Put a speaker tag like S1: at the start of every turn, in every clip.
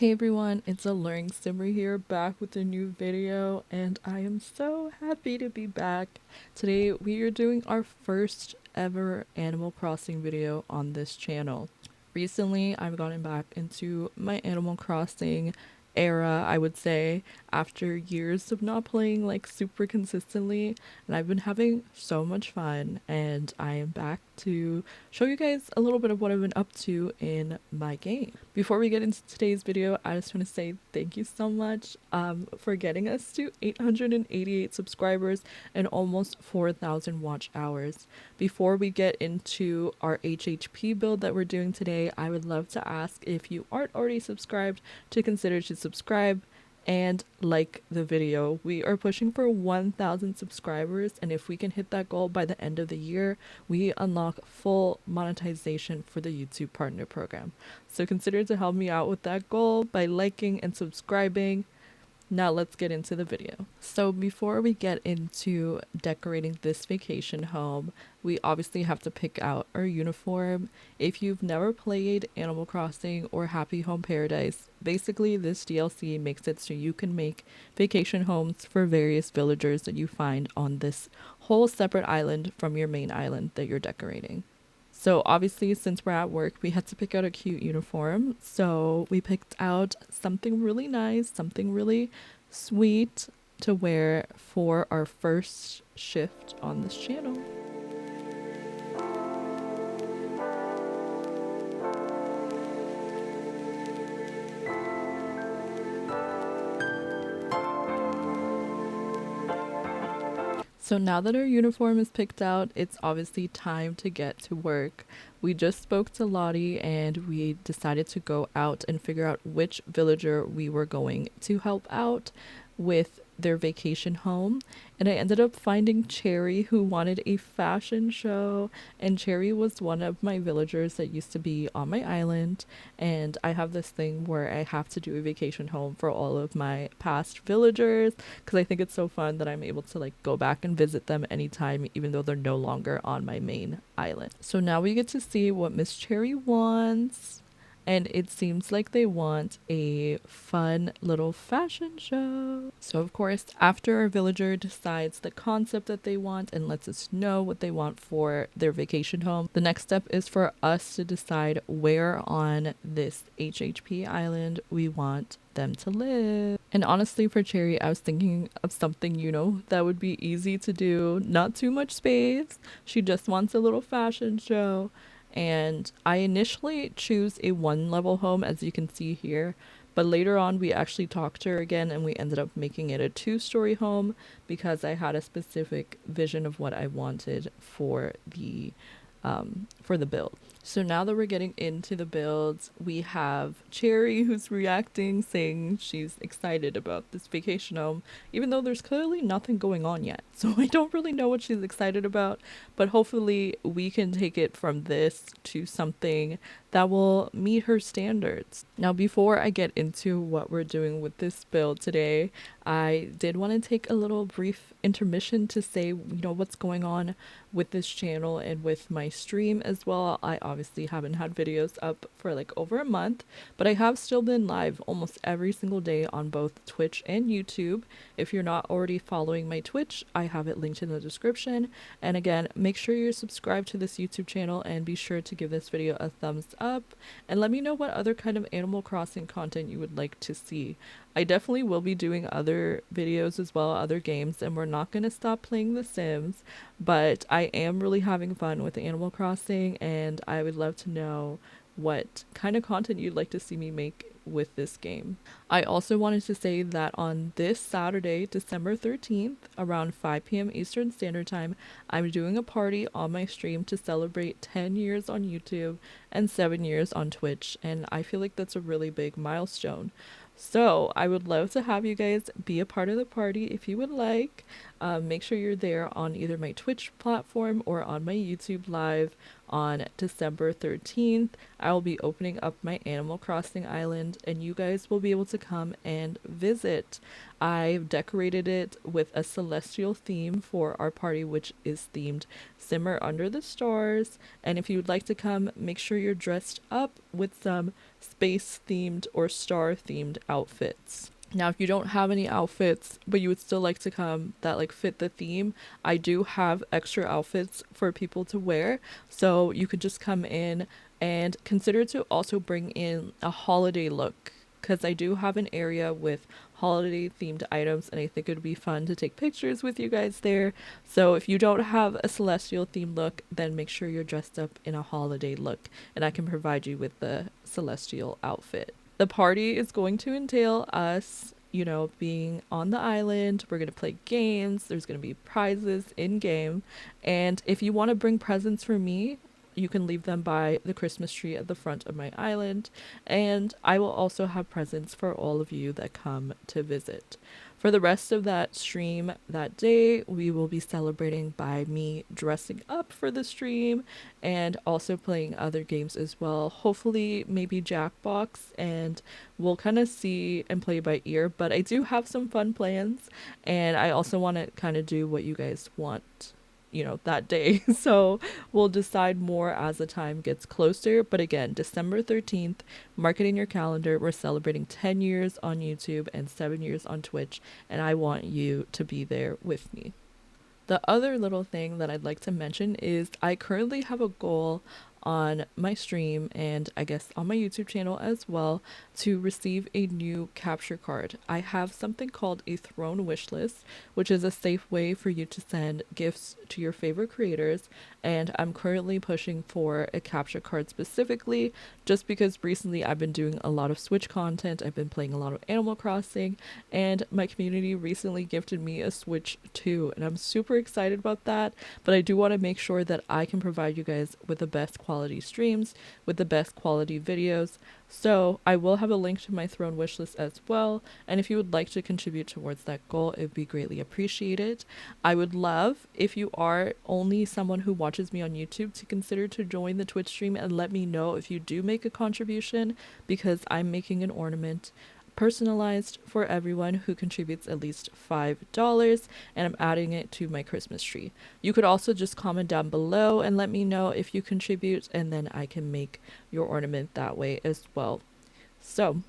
S1: Hey everyone, it's AlluringSimmer here, back with a new video, and I am so happy to be back. Today we are doing our first ever Animal Crossing video on this channel. Recently, I've gotten back into my Animal Crossing era, I would say, after years of not playing like super consistently, and I've been having so much fun, and I am back to show you guys a little bit of what I've been up to in my game. Before we get into today's video, I just want to say thank you so much for getting us to 888 subscribers and almost 4,000 watch hours. Before we get into our HHP build that we're doing today, I would love to ask if you aren't already subscribed to consider to subscribe and like the video. We are pushing for 1,000 subscribers, and if we can hit that goal by the end of the year, we unlock full monetization for the YouTube Partner Program. So consider to help me out with that goal by liking and subscribing. Now let's get into the video. So before we get into decorating this vacation home, we obviously have to pick out our uniform. If you've never played Animal Crossing or Happy Home Paradise, basically this DLC makes it so you can make vacation homes for various villagers that you find on this whole separate island from your main island that you're decorating. So obviously, since we're at work, we had to pick out a cute uniform. So we picked out something really nice, something really sweet to wear for our first shift on this channel. So now that our uniform is picked out, it's obviously time to get to work. We just spoke to Lottie and we decided to go out and figure out which villager we were going to help out with their vacation home. And I ended up finding Cherry, who wanted a fashion show. And Cherry was one of my villagers that used to be on my island. And I have this thing where I have to do a vacation home for all of my past villagers because I think it's so fun that I'm able to like go back and visit them anytime, even though they're no longer on my main island. So now we get to see what Miss Cherry wants. And it seems like they want a fun little fashion show. So, of course, after our villager decides the concept that they want and lets us know what they want for their vacation home, the next step is for us to decide where on this HHP island we want them to live. And honestly, for Cherry, I was thinking of something, that would be easy to do, not too much space. She just wants a little fashion show. And I initially choose a 1-level home, as you can see here, but later on we actually talked to her again and we ended up making it a 2-story home because I had a specific vision of what I wanted for the build. So now that we're getting into the builds, we have Cherry, who's reacting, saying she's excited about this vacation home, even though there's clearly nothing going on yet. So I don't really know what she's excited about, but hopefully we can take it from this to something that will meet her standards. Now, before I get into what we're doing with this build today, I did want to take a little brief intermission to say, what's going on with this channel and with my stream as well. I obviously haven't had videos up for like over a month, but I have still been live almost every single day on both Twitch and YouTube. If you're not already following my Twitch, I have it linked in the description. And again, make sure you're subscribed to this YouTube channel and be sure to give this video a thumbs up and let me know what other kind of Animal Crossing content you would like to see. I definitely will be doing other videos as well, other games, and we're not going to stop playing The Sims, but I am really having fun with Animal Crossing, and I would love to know what kind of content you'd like to see me make with this game. I also wanted to say that on this Saturday, December 13th, around 5 p.m. Eastern Standard Time, I'm doing a party on my stream to celebrate 10 years on YouTube and 7 years on Twitch, and I feel like that's a really big milestone. So I would love to have you guys be a part of the party if you would like. Make sure you're there on either my Twitch platform or on my YouTube live on December 13th. I will be opening up my Animal Crossing island, and you guys will be able to come and visit. I've decorated it with a celestial theme for our party, which is themed Simmer Under the Stars. And if you would like to come, make sure you're dressed up with some space themed or star themed outfits. Now, if you don't have any outfits, but you would still like to come that like fit the theme, I do have extra outfits for people to wear. So you could just come in and consider to also bring in a holiday look, because I do have an area with holiday themed items, and I think it would be fun to take pictures with you guys there. So if you don't have a celestial themed look, then make sure you're dressed up in a holiday look, and I can provide you with the celestial outfit. The party is going to entail us, you know, being on the island. We're going to play games. There's going to be prizes in game. And if you want to bring presents for me, you can leave them by the Christmas tree at the front of my island. And I will also have presents for all of you that come to visit. For the rest of that stream that day, we will be celebrating by me dressing up for the stream and also playing other games as well. Hopefully, maybe Jackbox, and we'll kind of see and play by ear. But I do have some fun plans, and I also want to kind of do what you guys want, you know, that day. So we'll decide more as the time gets closer. But again, December 13th, mark it in your calendar. We're celebrating 10 years on YouTube and 7 years on Twitch, and I want you to be there with me. The other little thing that I'd like to mention is I currently have a goal on my stream, and I guess on my YouTube channel as well, to receive a new capture card. I have something called a throne wish list, which is a safe way for you to send gifts to your favorite creators, and I'm currently pushing for a capture card specifically just because recently I've been doing a lot of Switch content. I've been playing a lot of Animal Crossing, and my community recently gifted me a Switch 2, and I'm super excited about that. But I do want to make sure that I can provide you guys with the best quality streams, with the best quality videos. So I will have a link to my throne wishlist as well, and if you would like to contribute towards that goal, it would be greatly appreciated. I would love if you are only someone who watches me on YouTube to consider to join the Twitch stream and let me know if you do make a contribution, because I'm making an ornament personalized for everyone who contributes at least $5, and I'm adding it to my Christmas tree. You could also just comment down below and let me know if you contribute, and then I can make your ornament that way as well. So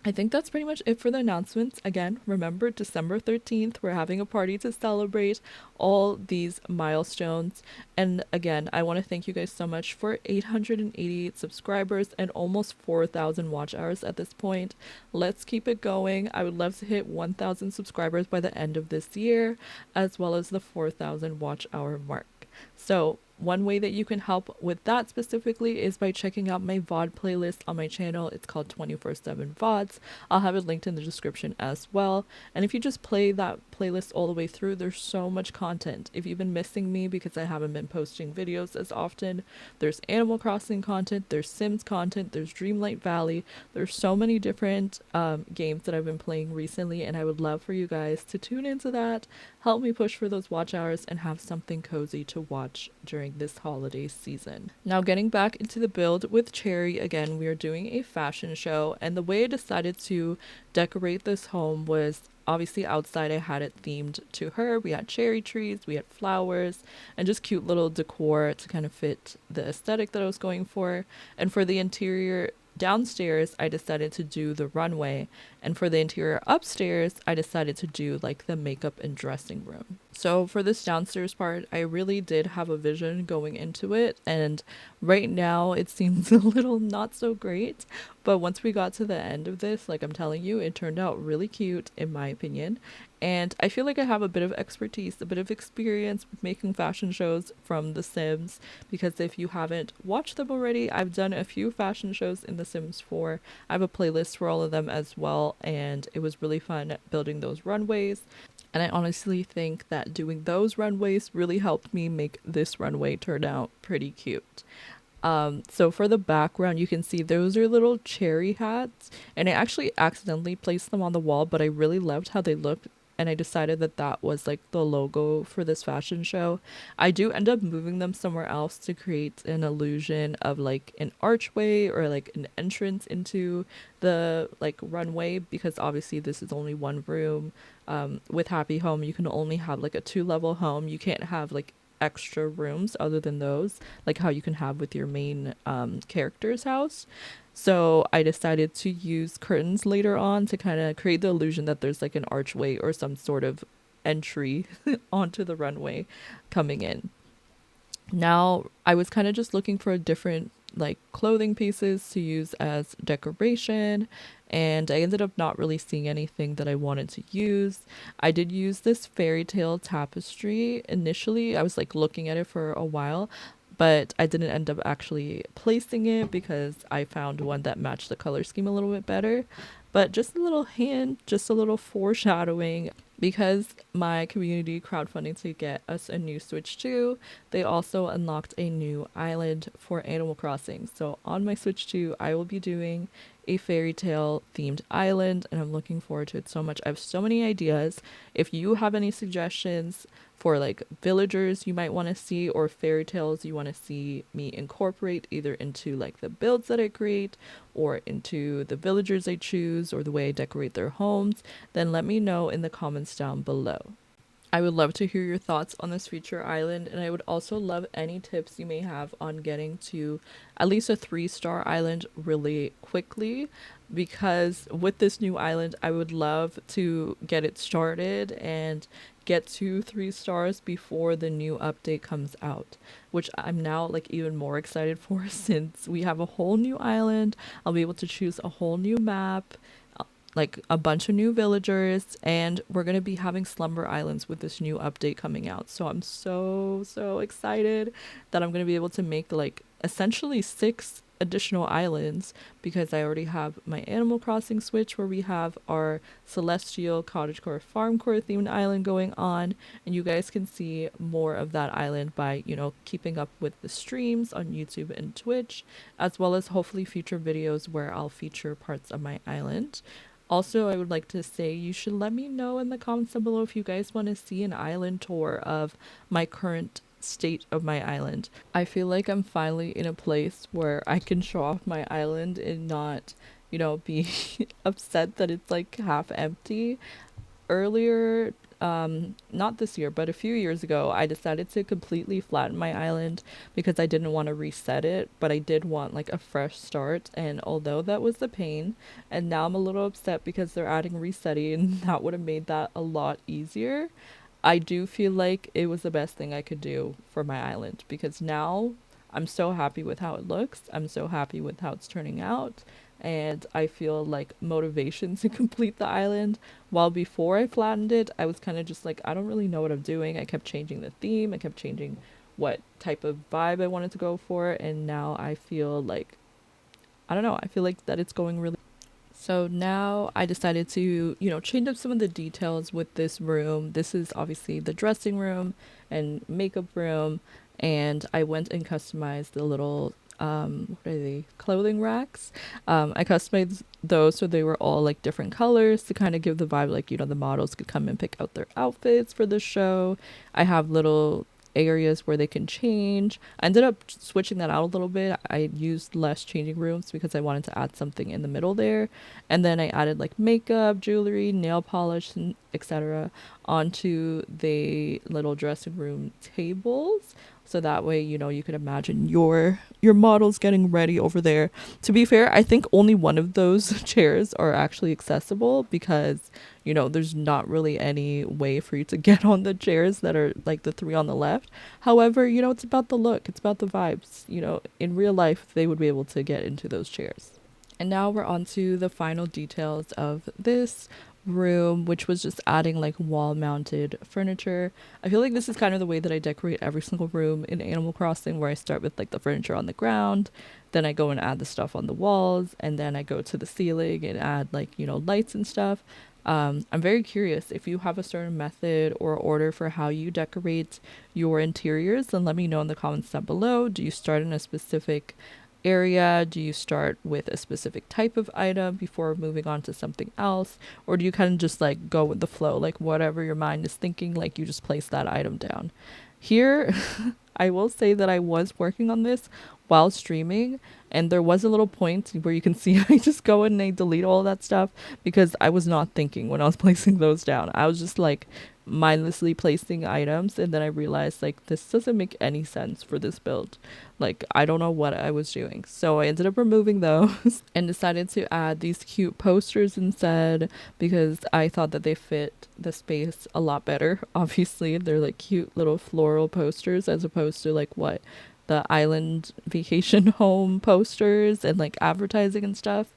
S1: I think that's pretty much it for the announcements. Again, remember December 13th, we're having a party to celebrate all these milestones. And again, I want to thank you guys so much for 888 subscribers and almost 4,000 watch hours at this point. Let's keep it going. I would love to hit 1,000 subscribers by the end of this year, as well as the 4,000 watch hour mark. So one way that you can help with that specifically is by checking out my VOD playlist on my channel. It's called 24/7 VODs. I'll have it linked in the description as well. And if you just play that playlist all the way through, there's so much content. If you've been missing me because I haven't been posting videos as often, there's Animal Crossing content, there's Sims content, there's Dreamlight Valley. There's so many different games that I've been playing recently, and I would love for you guys to tune into that, help me push for those watch hours, and have something cozy to watch during this holiday season. Now, getting back into the build with Cherry, again, we are doing a fashion show, and the way I decided to decorate this home was obviously outside. I had it themed to her. We had cherry trees, we had flowers, and just cute little decor to kind of fit the aesthetic that I was going for. And for the interior downstairs, I decided to do the runway, and for the interior upstairs, I decided to do like the makeup and dressing room. So for this downstairs part, I really did have a vision going into it, and right now it seems a little not so great, but once we got to the end of this, like I'm telling you, it turned out really cute in my opinion. And I feel like I have a bit of expertise, a bit of experience with making fashion shows from The Sims, because if you haven't watched them already, I've done a few fashion shows in The Sims 4. I have a playlist for all of them as well, and it was really fun building those runways. And I honestly think that doing those runways really helped me make this runway turn out pretty cute. So for the background, you can see those are little cherry hats, and I actually accidentally placed them on the wall, but I really loved how they looked, and I decided that that was like the logo for this fashion show. I do end up moving them somewhere else to create an illusion of like an archway or like an entrance into the like runway, because obviously this is only one room. With Happy Home, you can only have like a 2-level home. You can't have like extra rooms other than those, like how you can have with your main character's house. So I decided to use curtains later on to kind of create the illusion that there's like an archway or some sort of entry onto the runway coming in. Now, I was kind of just looking for different like clothing pieces to use as decoration, and I ended up not really seeing anything that I wanted to use. I did use this fairy tale tapestry initially. I was like looking at it for a while, but I didn't end up actually placing it because I found one that matched the color scheme a little bit better. But just a little hint, just a little foreshadowing, because my community crowdfunding to get us a new Switch 2, they also unlocked a new island for Animal Crossing. So on my Switch 2, I will be doing a fairy tale themed island, and I'm looking forward to it so much. I have so many ideas. If you have any suggestions for like villagers you might want to see, or fairy tales you want to see me incorporate either into like the builds that I create or into the villagers I choose or the way I decorate their homes, then let me know in the comments down below. I would love to hear your thoughts on this future island, and I would also love any tips you may have on getting to at least a 3-star island really quickly, because with this new island, I would love to get it started and get to 3 stars before the new update comes out, which I'm now like even more excited for since we have a whole new island. I'll be able to choose a whole new map, like a bunch of new villagers, and we're going to be having slumber islands with this new update coming out. So I'm so excited that I'm going to be able to make like essentially 6 additional islands, because I already have my Animal Crossing Switch where we have our Celestial, Cottagecore, Farmcore themed island going on, and you guys can see more of that island by, you know, keeping up with the streams on YouTube and Twitch, as well as hopefully future videos where I'll feature parts of my island. Also, I would like to say you should let me know in the comments down below if you guys want to see an island tour of my current state of my island. I feel like I'm finally in a place where I can show off my island and not, you know, be upset that it's like half empty. Earlier, not this year, but a few years ago, I decided to completely flatten my island because I didn't want to reset it, but I did want like a fresh start. And although that was the pain, and now I'm a little upset because they're adding resetting, and that would have made that a lot easier. I do feel like it was the best thing I could do for my island, because now I'm so happy with how it looks. I'm so happy with how it's turning out. And I feel like motivation to complete the island. While before I flattened it, I was kind of just like, I don't really know what I'm doing. I kept changing the theme. I kept changing what type of vibe I wanted to go for. And now I feel like, I don't know, I feel like that it's going really. So now I decided to, you know, change up some of the details with this room. This is obviously the dressing room and makeup room. And I went and customized the little, what are they, clothing racks. I customized those so they were all like different colors to kind of give the vibe, like, you know, the models could come and pick out their outfits for the show. I have little areas where they can change. I ended up switching that out a little bit. I used less changing rooms because I wanted to add something in the middle there. And then I added like makeup, jewelry, nail polish, and etc. onto the little dressing room tables. So that way, you know, you could imagine your models getting ready over there. To be fair, I think only one of those chairs are actually accessible because, you know, there's not really any way for you to get on the chairs that are like the 3 on the left. However, you know, it's about the look, it's about the vibes. You know, in real life, they would be able to get into those chairs. And now we're on to the final details of this room, which was just adding like wall mounted furniture. I feel like this is kind of the way that I decorate every single room in Animal Crossing, where I start with like the furniture on the ground, then I go and add the stuff on the walls, and then I go to the ceiling and add like, you know, lights and stuff. I'm very curious if you have a certain method or order for how you decorate your interiors, then let me know in the comments down below. Do you start in a specific area? Do you start with a specific type of item before moving on to something else? Or do you kind of just like go with the flow, like whatever your mind is thinking, like you just place that item down? Here, I will say that I was working on this while streaming, and there was a little point where you can see I just go in and I delete all that stuff because I was not thinking when I was placing those down. I was just like mindlessly placing items, and then I realized like this doesn't make any sense for this build. Like I don't know what I was doing. So I ended up removing those and decided to add these cute posters instead because I thought that they fit the space a lot better. Obviously, they're like cute little floral posters as opposed to like what the island vacation home posters and like advertising and stuff.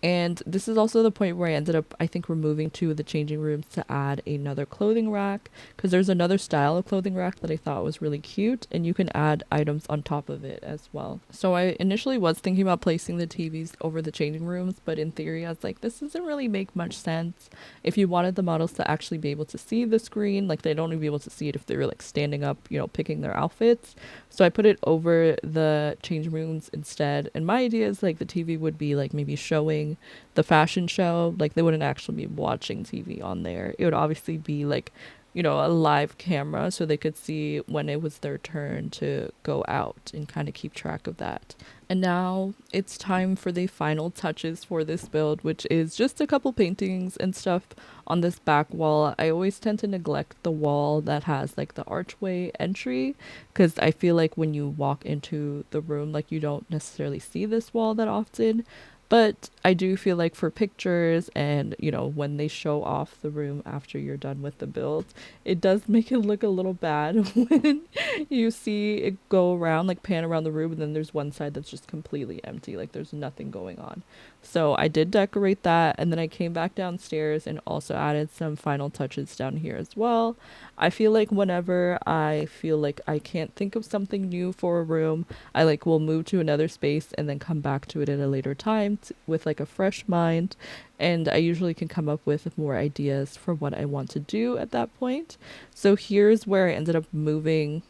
S1: And this is also the point where I ended up, I think, removing two of the changing rooms to add another clothing rack, because there's another style of clothing rack that I thought was really cute, and you can add items on top of it as well. So I initially was thinking about placing the TVs over the changing rooms, but in theory I was like, this doesn't really make much sense. If you wanted the models to actually be able to see the screen, like they'd only be able to see it if they were like standing up, you know, picking their outfits. So I put it over the changing rooms instead, and my idea is like the TV would be like maybe showing the fashion show. Like they wouldn't actually be watching TV on there. It would obviously be like, you know, a live camera so they could see when it was their turn to go out and kind of keep track of that. And now it's time for the final touches for this build, which is just a couple paintings and stuff on this back wall. I always tend to neglect the wall that has like the archway entry because I feel like when you walk into the room, like you don't necessarily see this wall that often. But I do feel like for pictures and, you know, when they show off the room after you're done with the build, it does make it look a little bad when you see it go around, like pan around the room, and then there's one side that's just completely empty, like there's nothing going on. So I did decorate that, and then I came back downstairs and also added some final touches down here as well. I feel like whenever I feel like I can't think of something new for a room, I like will move to another space and then come back to it at a later time with like a fresh mind, and I usually can come up with more ideas for what I want to do at that point. So here's where I ended up moving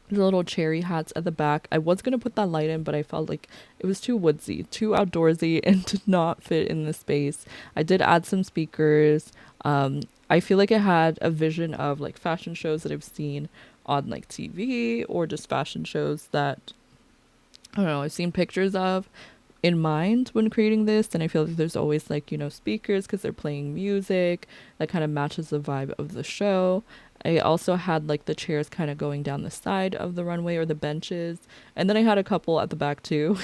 S1: the little cherry hats at the back. I was gonna put that light in, but I felt like it was too woodsy, too outdoorsy, and did not fit in the space. I did add some speakers. I feel like I had a vision of like fashion shows that I've seen on like TV, or just fashion shows that I don't know, I've seen pictures of in mind when creating this. And I feel like there's always like, you know, speakers because they're playing music that kind of matches the vibe of the show. I also had like the chairs kind of going down the side of the runway, or the benches, and then I had a couple at the back too.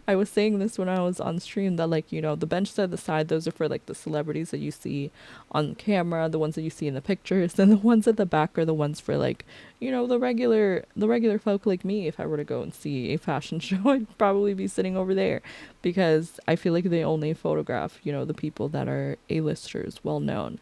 S1: I was saying this when I was on stream that like, you know, the benches at the side, those are for like the celebrities that you see on camera, the ones that you see in the pictures, and the ones at the back are the ones for like, you know, the regular folk like me. If I were to go and see a fashion show, I'd probably be sitting over there because I feel like they only photograph, you know, the people that are A-listers, well known.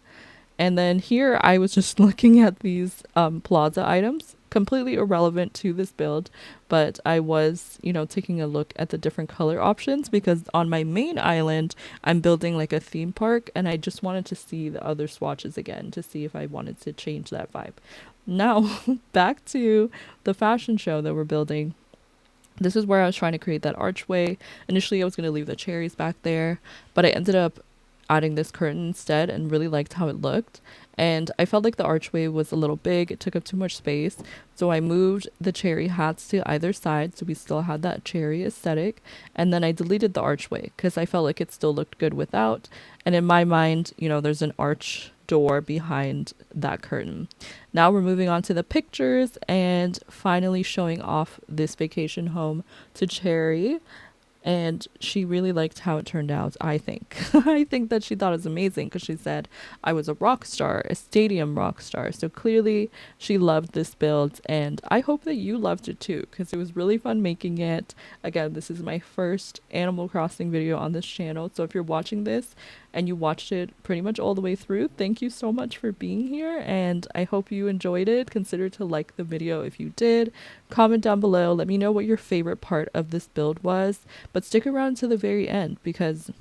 S1: And then here I was just looking at these plaza items, completely irrelevant to this build, but I was, you know, taking a look at the different color options because on my main island, I'm building like a theme park, and I just wanted to see the other swatches again to see if I wanted to change that vibe. Now, back to the fashion show that we're building. This is where I was trying to create that archway. Initially, I was going to leave the cherries back there, but I ended up adding this curtain instead and really liked how it looked. And I felt like the archway was a little big. It took up too much space. So I moved the cherry hats to either side so we still had that cherry aesthetic. And then I deleted the archway because I felt like it still looked good without. And in my mind, you know, there's an arch door behind that curtain. Now we're moving on to the pictures and finally showing off this vacation home to Cherry. And she really liked how it turned out, I think. I think that she thought it was amazing because she said I was a rock star, a stadium rock star. So clearly she loved this build, and I hope that you loved it too because it was really fun making it. Again, this is my first Animal Crossing video on this channel, so if you're watching this and you watched it pretty much all the way through, thank you so much for being here, and I hope you enjoyed it. Consider to like the video if you did. Comment down below, let me know what your favorite part of this build was, but stick around to the very end because,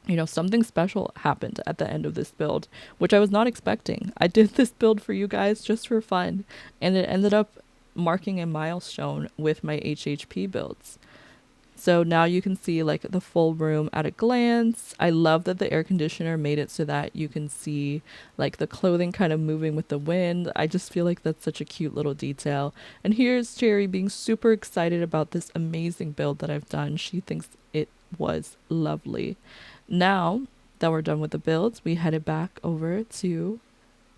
S1: you know, something special happened at the end of this build, which I was not expecting. I did this build for you guys just for fun, and it ended up marking a milestone with my HHP builds. So now you can see like the full room at a glance. I love that the air conditioner made it so that you can see like the clothing kind of moving with the wind. I just feel like that's such a cute little detail. And here's Cherry being super excited about this amazing build that I've done. She thinks it was lovely. Now that we're done with the builds, we headed back over to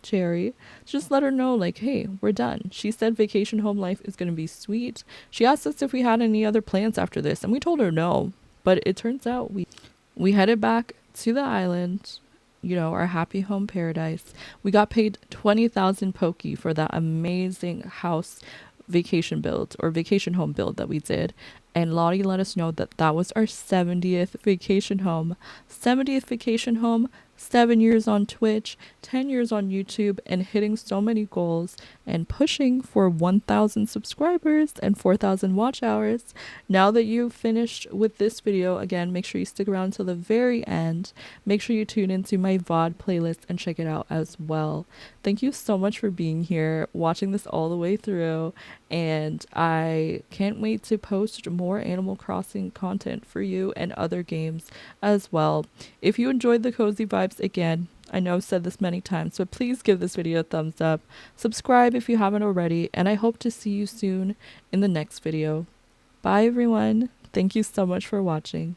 S1: Cherry. Just let her know, like, hey, we're done. She said vacation home life is going to be sweet. She asked us if we had any other plans after this, and we told her no. But it turns out we headed back to the island, you know, our happy home paradise. We got paid 20,000 Poki for that amazing house vacation build or vacation home build that we did. And Lottie let us know that that was our 70th vacation home. 70th vacation home, 7 years on Twitch, 10 years on YouTube, and hitting so many goals and pushing for 1,000 subscribers and 4,000 watch hours. Now that you've finished with this video, again, make sure you stick around till the very end. Make sure you tune into my VOD playlist and check it out as well. Thank you so much for being here, watching this all the way through, and I can't wait to post more Animal Crossing content for you and other games as well. If you enjoyed the cozy vibes, again, I know I've said this many times, but please give this video a thumbs up, subscribe if you haven't already, and I hope to see you soon in the next video. Bye everyone. Thank you so much for watching.